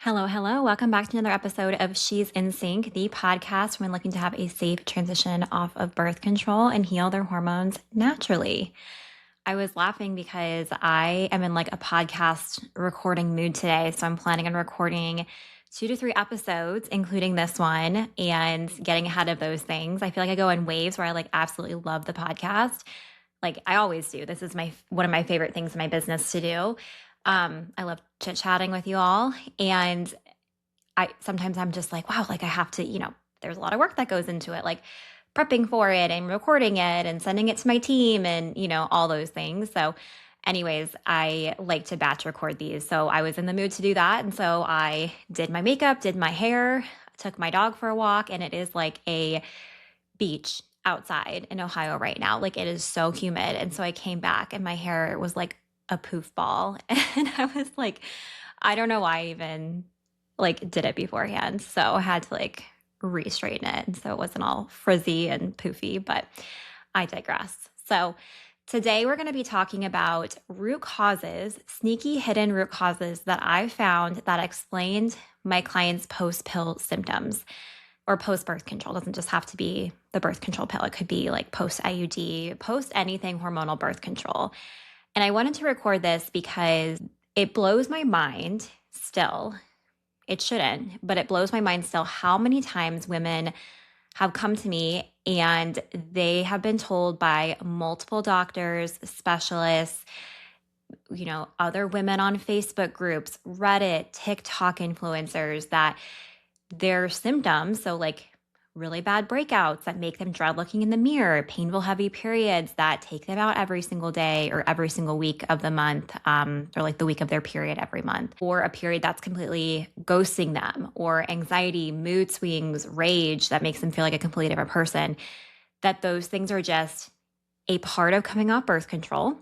Hello, hello. Welcome back to another episode of She's in Sync, the podcast when looking to have a safe transition off of birth control and heal their hormones naturally. I was laughing because I am in like a podcast recording mood today. So I'm planning on recording 2 to 3 episodes, including this one, and getting ahead of those things. I feel like I go in waves where I like absolutely love the podcast. Like I always do. This is my one of my favorite things in my business to do. I love chit chatting with you all. And I sometimes I'm just like, wow, like I have to, there's a lot of work that goes into it, like prepping for it and recording it and sending it to my team and, all those things. So, anyways, I like to batch record these. So, I was in the mood to do that. And so, I did my makeup, did my hair, took my dog for a walk, and it is like a beach outside in Ohio right now. Like it is so humid. And so, I came back and my hair was like a poof ball. And I was like, I don't know why I even like did it beforehand. So I had to like re-straighten it. And so it wasn't all frizzy and poofy, but I digress. So today we're going to be talking about root causes, sneaky hidden root causes that I found that explained my clients' post-pill symptoms or post-birth control. It doesn't just have to be the birth control pill. It could be like post-IUD, post anything hormonal birth control. And I wanted to record this because it blows my mind still. It shouldn't, but it blows my mind still how many times women have come to me and they have been told by multiple doctors, specialists, other women on Facebook groups, Reddit, TikTok influencers that their symptoms, so like really bad breakouts that make them dread looking in the mirror, painful, heavy periods that take them out every single day or every single week of the month, or like the week of their period every month, or a period that's completely ghosting them, or anxiety, mood swings, rage that makes them feel like a completely different person, that those things are just a part of coming off birth control,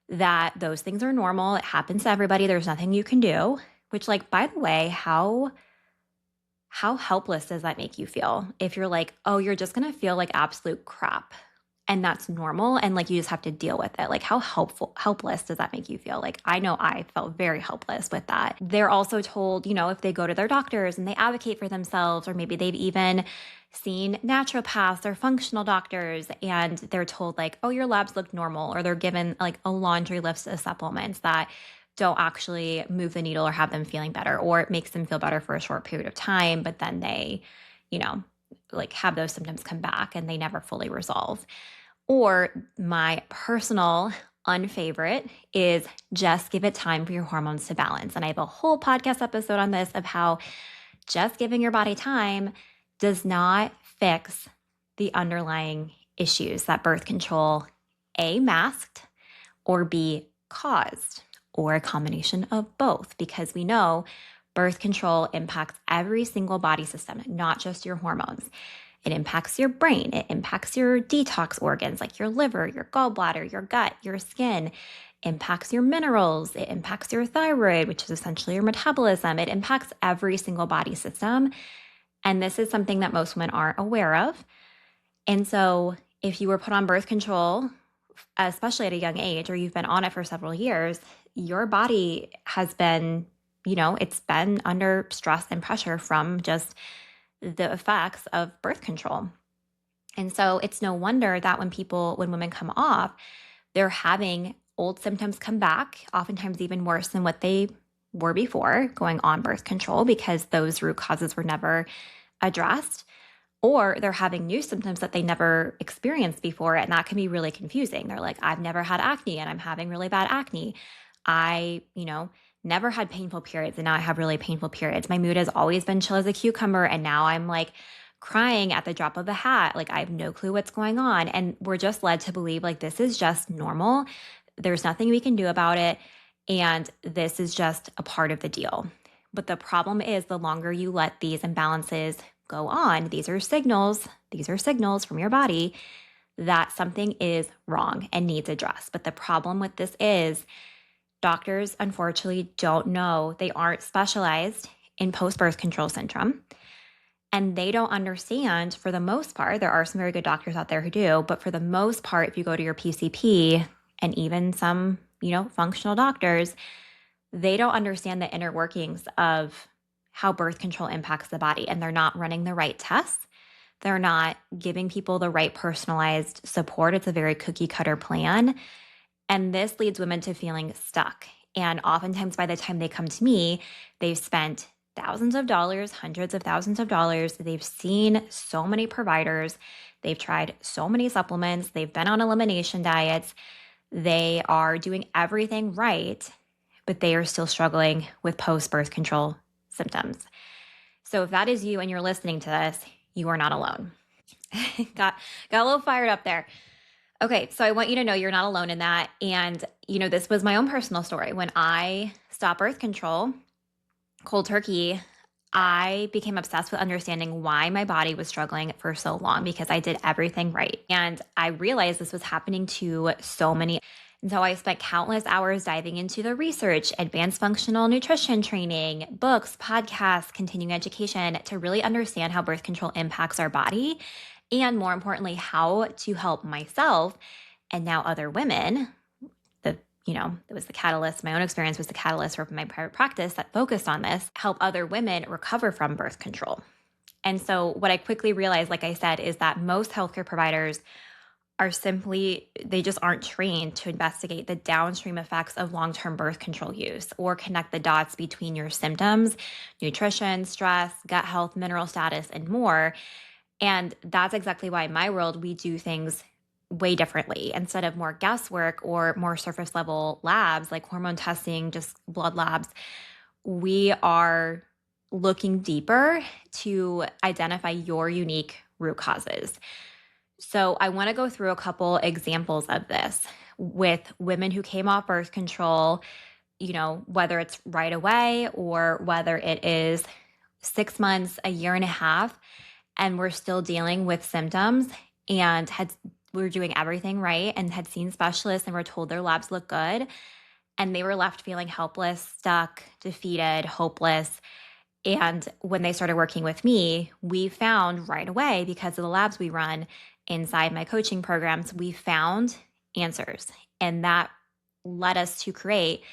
that those things are normal. It happens to everybody. There's nothing you can do, which like, by the way, how helpless does that make you feel if you're like, oh, you're just going to feel like absolute crap and that's normal and like you just have to deal with it? Like how helpless does that make you feel? Like I know I felt very helpless with that. They're also told, if they go to their doctors and they advocate for themselves, or maybe they've even seen naturopaths or functional doctors and they're told like, oh, your labs look normal, or they're given like a laundry list of supplements that don't actually move the needle or have them feeling better, or it makes them feel better for a short period of time, but then they, like have those symptoms come back and they never fully resolve. Or my personal unfavorite is just give it time for your hormones to balance. And I have a whole podcast episode on this of how just giving your body time does not fix the underlying issues that birth control A, masked, or B, caused, or a combination of both, because we know birth control impacts every single body system, not just your hormones. It impacts your brain. It impacts your detox organs like your liver, your gallbladder, your gut, your skin. It impacts your minerals. It impacts your thyroid, which is essentially your metabolism. It impacts every single body system. And this is something that most women aren't aware of. And so if you were put on birth control, especially at a young age, or you've been on it for several years, your body has been, it's been under stress and pressure from just the effects of birth control. And so it's no wonder that when women come off, they're having old symptoms come back, oftentimes even worse than what they were before going on birth control, because those root causes were never addressed. Or they're having new symptoms that they never experienced before. And that can be really confusing. They're like, I've never had acne and I'm having really bad acne. I, never had painful periods and now I have really painful periods. My mood has always been chill as a cucumber and now I'm like crying at the drop of a hat. Like I have no clue what's going on. And we're just led to believe like this is just normal. There's nothing we can do about it. And this is just a part of the deal. But the problem is the longer you let these imbalances go on, these are signals from your body that something is wrong and needs addressed. But the problem with this is doctors, unfortunately, don't know. They aren't specialized in post-birth control syndrome. And they don't understand, for the most part, there are some very good doctors out there who do, but for the most part, if you go to your PCP and even some, functional doctors, they don't understand the inner workings of how birth control impacts the body, and they're not running the right tests. They're not giving people the right personalized support. It's a very cookie cutter plan. And this leads women to feeling stuck. And oftentimes, by the time they come to me, they've spent thousands of dollars, hundreds of thousands of dollars. They've seen so many providers. They've tried so many supplements. They've been on elimination diets. They are doing everything right, but they are still struggling with post-birth control symptoms. So if that is you and you're listening to this, you are not alone. got a little fired up there. Okay, so I want you to know you're not alone in that. And, this was my own personal story. When I stopped birth control, cold turkey, I became obsessed with understanding why my body was struggling for so long because I did everything right. And I realized this was happening to so many. And so I spent countless hours diving into the research, advanced functional nutrition training, books, podcasts, continuing education to really understand how birth control impacts our body. And more importantly, how to help myself and now other women. It was the catalyst. My own experience was the catalyst for my private practice that focused on this, help other women recover from birth control. And so what I quickly realized, like I said, is that most healthcare providers they just aren't trained to investigate the downstream effects of long-term birth control use or connect the dots between your symptoms, nutrition, stress, gut health, mineral status, and more. And that's exactly why in my world, we do things way differently. Instead of more guesswork or more surface level labs like hormone testing, just blood labs, we are looking deeper to identify your unique root causes. So I want to go through a couple examples of this with women who came off birth control, whether it's right away or whether it is 6 months, a year and a half, and we're still dealing with symptoms and we're doing everything right and had seen specialists and were told their labs look good. And they were left feeling helpless, stuck, defeated, hopeless. And when they started working with me, we found right away, because of the labs we run inside my coaching programs, we found answers. And that led us to create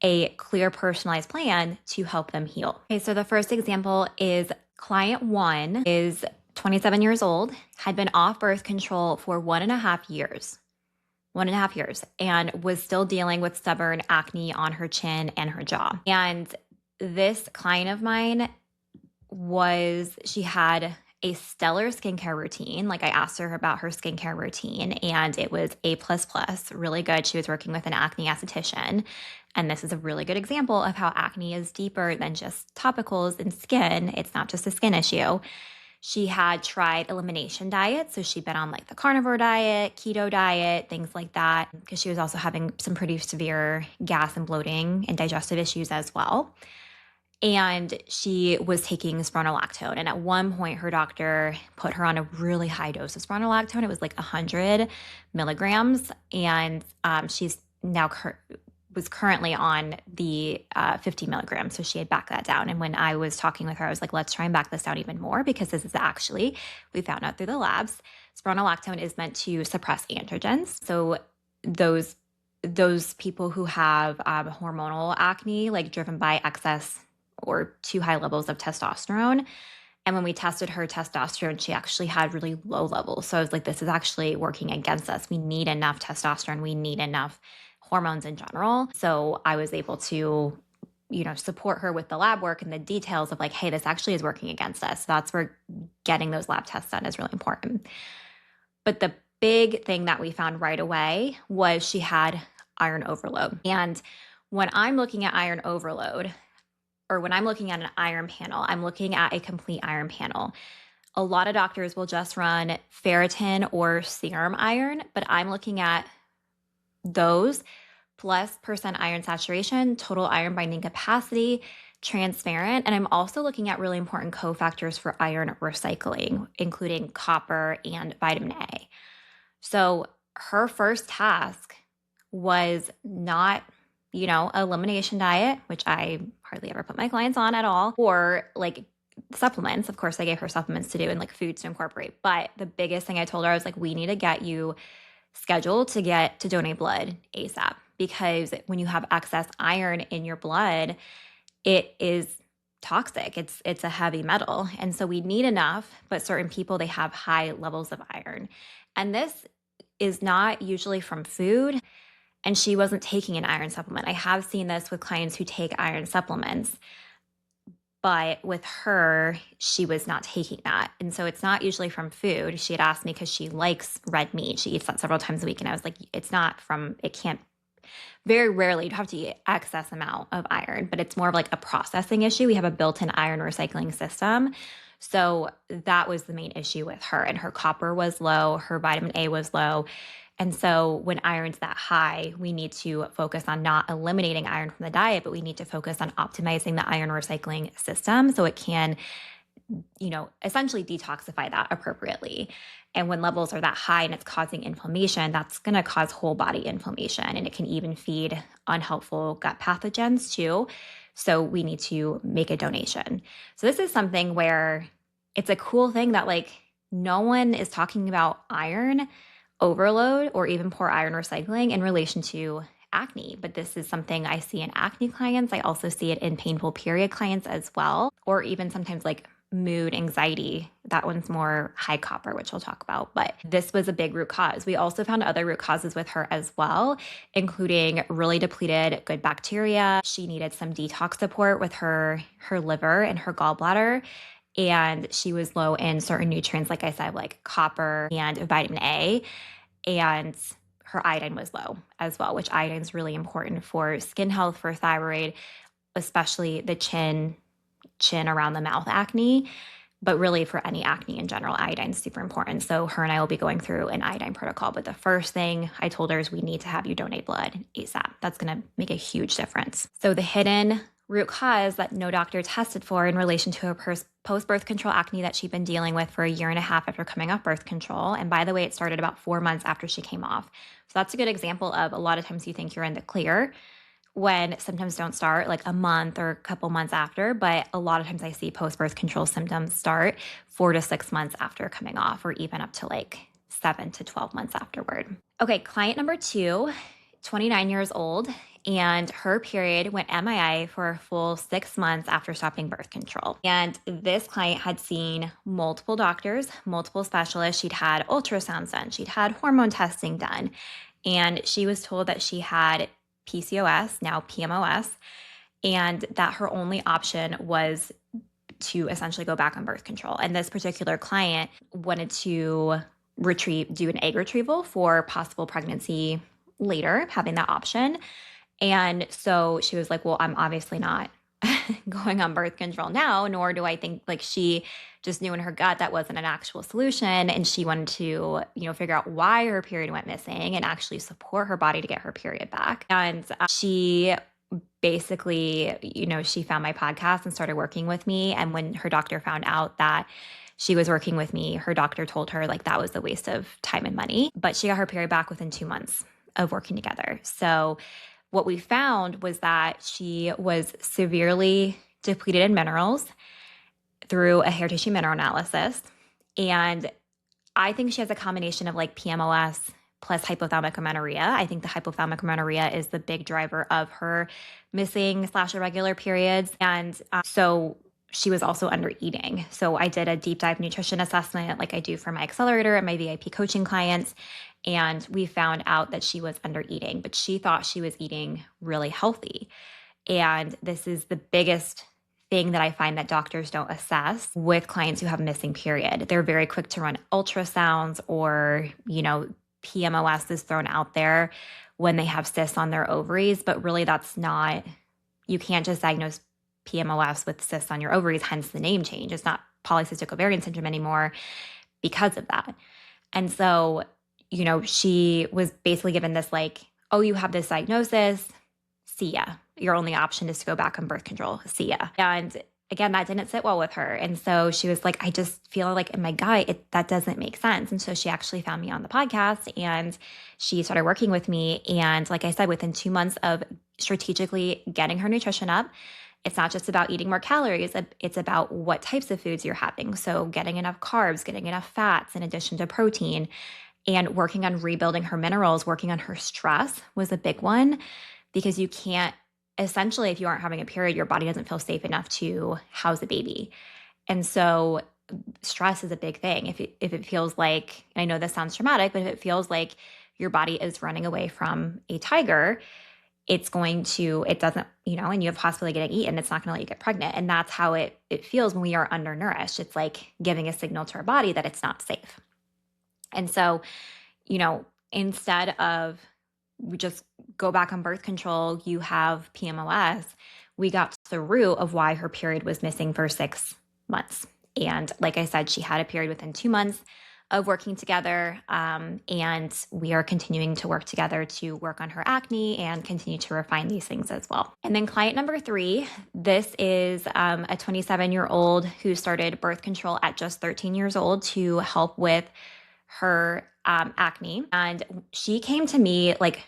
a clear, personalized plan to help them heal. Okay, so the first example is client 1 is 27 years old, had been off birth control for 1.5 years. 1.5 years, and was still dealing with stubborn acne on her chin and her jaw. And this client of mine she had a stellar skincare routine. Like, I asked her about her skincare routine and it was A++, really good. She was working with an acne esthetician. And this is a really good example of how acne is deeper than just topicals and skin. It's not just a skin issue. She had tried elimination diets. So she'd been on like the carnivore diet, keto diet, things like that, because she was also having some pretty severe gas and bloating and digestive issues as well. And she was taking spironolactone. And at one point, her doctor put her on a really high dose of spironolactone. It was like 100 milligrams. And she's now was currently on the 50 milligrams. So she had backed that down. And when I was talking with her, I was like, let's try and back this down even more, because this is actually, we found out through the labs, spironolactone is meant to suppress androgens. So those people who have hormonal acne, like driven by excess or too high levels of testosterone. And when we tested her testosterone, she actually had really low levels. So I was like, this is actually working against us. We need enough testosterone. We need enough hormones in general. So I was able to, support her with the lab work and the details of like, hey, this actually is working against us. So that's where getting those lab tests done is really important. But the big thing that we found right away was she had iron overload. And when I'm looking at iron overload, or when I'm looking at an iron panel, I'm looking at a complete iron panel. A lot of doctors will just run ferritin or serum iron, but I'm looking at those plus percent iron saturation, total iron binding capacity, transparent. And I'm also looking at really important cofactors for iron recycling, including copper and vitamin A. So her first task was not, elimination diet, which I hardly ever put my clients on at all, or like supplements. Of course, I gave her supplements to do and like foods to incorporate. But the biggest thing I told her, I was like, we need to get you scheduled to donate blood ASAP, because when you have excess iron in your blood, it is toxic. It's a heavy metal. And so we need enough, but certain people, they have high levels of iron. And this is not usually from food. And she wasn't taking an iron supplement. I have seen this with clients who take iron supplements, but with her, she was not taking that. And so it's not usually from food. She had asked me because she likes red meat. She eats that several times a week. And I was like, it's not from, it can't, very rarely you'd have to eat excess amount of iron, but it's more of like a processing issue. We have a built-in iron recycling system. So that was the main issue with her. And her copper was low, her vitamin A was low. And so when iron's that high, we need to focus on not eliminating iron from the diet, but we need to focus on optimizing the iron recycling system so it can, essentially detoxify that appropriately. And when levels are that high and it's causing inflammation, that's going to cause whole body inflammation, and it can even feed unhelpful gut pathogens too. So we need to make a donation. So this is something where it's a cool thing that like no one is talking about iron overload or even poor iron recycling in relation to acne. But this is something I see in acne clients. I also see it in painful period clients as well, or even sometimes like mood, anxiety. That one's more high copper, which we'll talk about. But this was a big root cause. We also found other root causes with her as well, including really depleted good bacteria. She needed some detox support with her liver and her gallbladder. And she was low in certain nutrients, like I said, like copper and vitamin A. And her iodine was low as well, which iodine is really important for skin health, for thyroid, especially the chin around the mouth acne, but really for any acne in general, iodine is super important. So her and I will be going through an iodine protocol. But the first thing I told her is we need to have you donate blood ASAP. That's going to make a huge difference. So the hidden root cause that no doctor tested for in relation to her post-birth control acne that she'd been dealing with for a year and a half after coming off birth control. And by the way, it started about 4 months after she came off. So that's a good example of a lot of times you think you're in the clear when symptoms don't start like a month or a couple months after. But a lot of times I see post-birth control symptoms start 4 to 6 months after coming off, or even up to like 7 to 12 months afterward. Okay, client number 2, 29 years old, and her period went MIA for a full 6 months after stopping birth control. And this client had seen multiple doctors, multiple specialists. She'd had ultrasounds done. She'd had hormone testing done. And she was told that she had PCOS, now PMOS, and that her only option was to essentially go back on birth control. And this particular client wanted to do an egg retrieval for possible pregnancy later, having that option. And so she was like, well, I'm obviously not going on birth control now, nor do I think, like, she just knew in her gut that wasn't an actual solution. And she wanted to, figure out why her period went missing and actually support her body to get her period back. And she basically, she found my podcast and started working with me. And when her doctor found out that she was working with me, her doctor told her like that was a waste of time and money. But she got her period back within 2 months of working together. So what we found was that she was severely depleted in minerals through a hair tissue mineral analysis. And I think she has a combination of like PMOS plus hypothalamic amenorrhea. I think the hypothalamic amenorrhea is the big driver of her missing/irregular periods. And so she was also under eating. So I did a deep dive nutrition assessment like I do for my accelerator and my VIP coaching clients. And we found out that she was under eating, but she thought she was eating really healthy. And this is the biggest thing that I find that doctors don't assess with clients who have a missing period. They're very quick to run ultrasounds, or, PMOS is thrown out there when they have cysts on their ovaries, but really that's not, you can't just diagnose PMOS with cysts on your ovaries, hence the name change. It's not polycystic ovarian syndrome anymore because of that. And so, she was basically given this like, oh, you have this diagnosis, see ya. Your only option is to go back on birth control, see ya. And again, that didn't sit well with her. And so she was like, I just feel like in my gut, that doesn't make sense. And so she actually found me on the podcast and she started working with me. And like I said, within 2 months of strategically getting her nutrition up, it's not just about eating more calories. It's about what types of foods you're having. So getting enough carbs, getting enough fats in addition to protein, and working on rebuilding her minerals, working on her stress was a big one, because you can't essentially, if you aren't having a period, your body doesn't feel safe enough to house a baby. And so stress is a big thing. If it feels like, I know this sounds traumatic, but if it feels like your body is running away from a tiger, it doesn't, and you have possibly getting eaten, it's not going to let you get pregnant. And that's how it feels when we are undernourished. It's like giving a signal to our body that it's not safe. And so, instead of we just go back on birth control, you have PMOS, we got to the root of why her period was missing for 6 months. And like I said, she had a period within 2 months of working together. And we are continuing to work together to work on her acne and continue to refine these things as well. And then client number 3, this is a 27-year-old who started birth control at just 13 years old to help with her acne. And she came to me like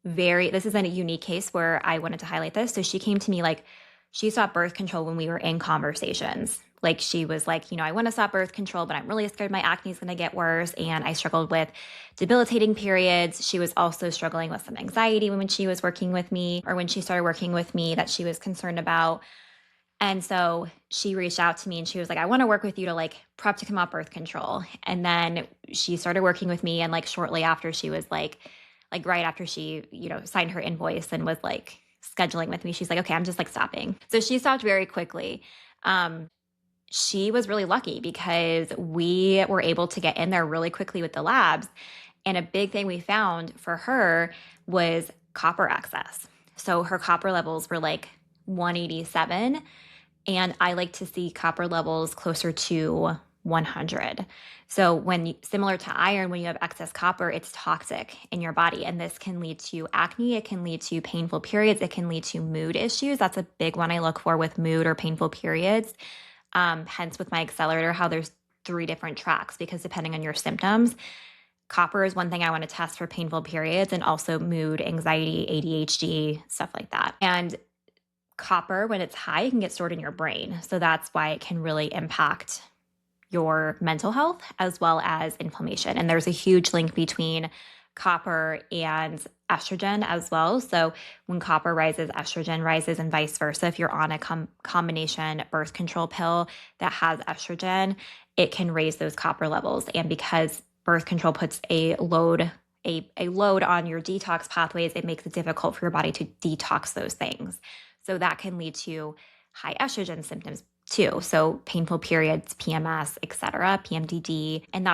this is a unique case where I wanted to highlight this. So she came to me like she stopped birth control when we were in conversations. Like she was like, I want to stop birth control, but I'm really scared my acne is going to get worse. And I struggled with debilitating periods. She was also struggling with some anxiety when she was working with me, or when she started working with me, that she was concerned about. And so she reached out to me and she was like, I want to work with you to like prep to come off birth control. And then she started working with me. And like shortly after, she was like right after she, signed her invoice and was like scheduling with me, she's like, okay, I'm just like stopping. So she stopped very quickly. She was really lucky because we were able to get in there really quickly with the labs. And a big thing we found for her was copper excess. So her copper levels were like 187. And I like to see copper levels closer to 100. So similar to iron, when you have excess copper, it's toxic in your body. And this can lead to acne. It can lead to painful periods. It can lead to mood issues. That's a big one I look for with mood or painful periods. Hence with my accelerator, how there's 3 different tracks, because depending on your symptoms, copper is one thing I want to test for painful periods, and also mood, anxiety, ADHD, stuff like that. And copper, when it's high, it can get stored in your brain. So that's why it can really impact your mental health as well as inflammation. And there's a huge link between copper and estrogen as well. So when copper rises, estrogen rises, and vice versa. If you're on a combination birth control pill that has estrogen, it can raise those copper levels. And because birth control puts a load on your detox pathways, it makes it difficult for your body to detox those things. So that can lead to high estrogen symptoms too. So painful periods, PMS, etc., PMDD. And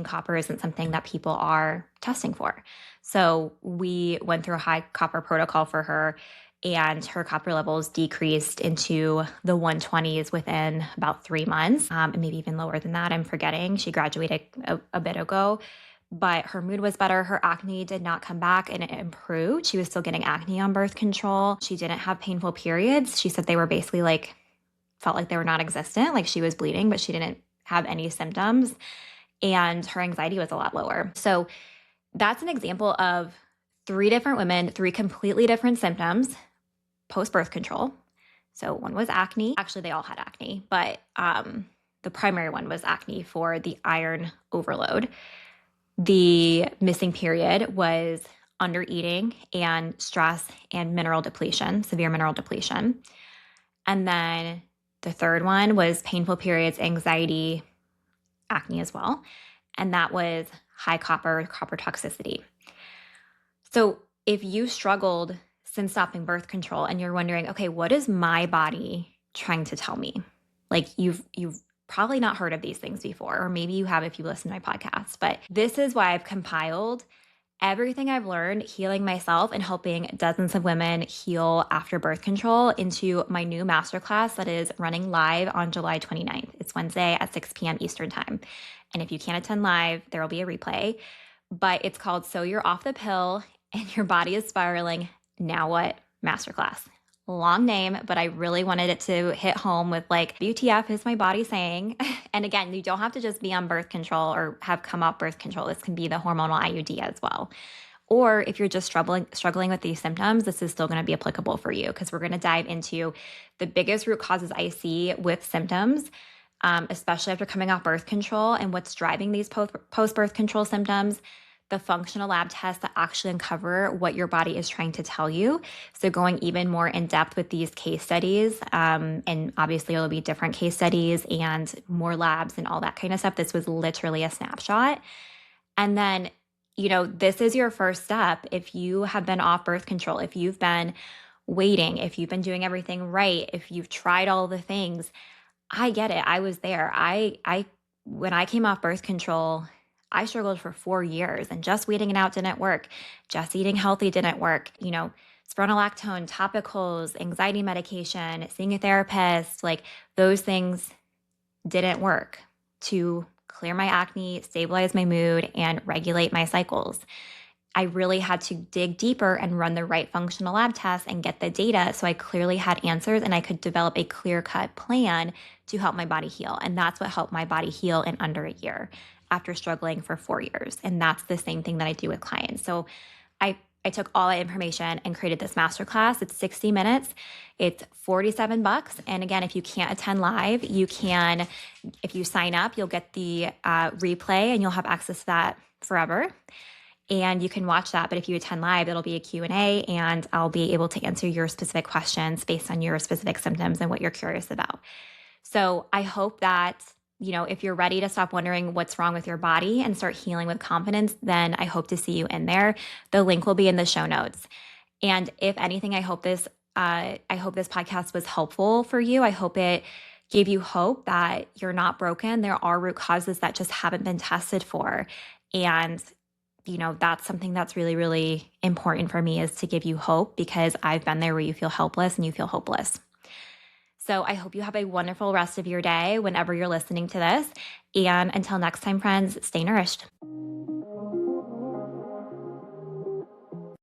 copper isn't something that people are testing for. So we went through a high copper protocol for her, and her copper levels decreased into the 120s within about 3 months, and maybe even lower than that. I'm forgetting. She graduated a bit ago. But her mood was better. Her acne did not come back, and it improved. She was still getting acne on birth control. She didn't have painful periods. She said they were basically felt like they were non-existent. Like she was bleeding, but she didn't have any symptoms. And her anxiety was a lot lower. So that's an example of 3 different women, 3 completely different symptoms post-birth control. So one was acne. Actually, they all had acne, but the primary one was acne for the iron overload. The missing period was undereating and stress and mineral depletion, severe mineral depletion. And then the third one was painful periods, anxiety, acne as well. And that was high copper toxicity. So if you struggled since stopping birth control and you're wondering, okay, what is my body trying to tell me? Like you've probably not heard of these things before, or maybe you have if you listen to my podcast, but this is why I've compiled everything I've learned healing myself and helping dozens of women heal after birth control into my new masterclass that is running live on July 29th. It's Wednesday at 6 p.m. Eastern time. And if you can't attend live, there will be a replay, but it's called So You're Off the Pill and Your Body is Spiraling. Now what? Masterclass. Long name, but I really wanted it to hit home with WTF is my body saying? And again, you don't have to just be on birth control or have come off birth control. This can be the hormonal IUD as well. Or if you're just struggling with these symptoms, this is still going to be applicable for you, because we're going to dive into the biggest root causes I see with symptoms, especially after coming off birth control, and what's driving these post-birth control symptoms, the functional lab tests that actually uncover what your body is trying to tell you. So going even more in depth with these case studies, and obviously it'll be different case studies and more labs and all that kind of stuff. This was literally a snapshot. And then, this is your first step. If you have been off birth control, if you've been waiting, if you've been doing everything right, if you've tried all the things, I get it. I was there. When I came off birth control, I struggled for 4 years, and just waiting it out didn't work. Just eating healthy didn't work. Spironolactone, topicals, anxiety medication, seeing a therapist, like those things didn't work to clear my acne, stabilize my mood, and regulate my cycles. I really had to dig deeper and run the right functional lab tests and get the data so I clearly had answers and I could develop a clear-cut plan to help my body heal. And that's what helped my body heal in under a year after struggling for 4 years. And that's the same thing that I do with clients. So I took all that information and created this masterclass. It's 60 minutes. It's $47. And again, if you can't attend live, you can, if you sign up, you'll get the replay and you'll have access to that forever. And you can watch that. But if you attend live, it'll be a Q&A and I'll be able to answer your specific questions based on your specific symptoms and what you're curious about. So I hope that, if you're ready to stop wondering what's wrong with your body and start healing with confidence, then I hope to see you in there. The link will be in the show notes. And if anything, I hope this podcast was helpful for you. I hope it gave you hope that you're not broken. There are root causes that just haven't been tested for. And that's something that's really, really important for me, is to give you hope, because I've been there where you feel helpless and you feel hopeless. So I hope you have a wonderful rest of your day whenever you're listening to this. And until next time, friends, stay nourished.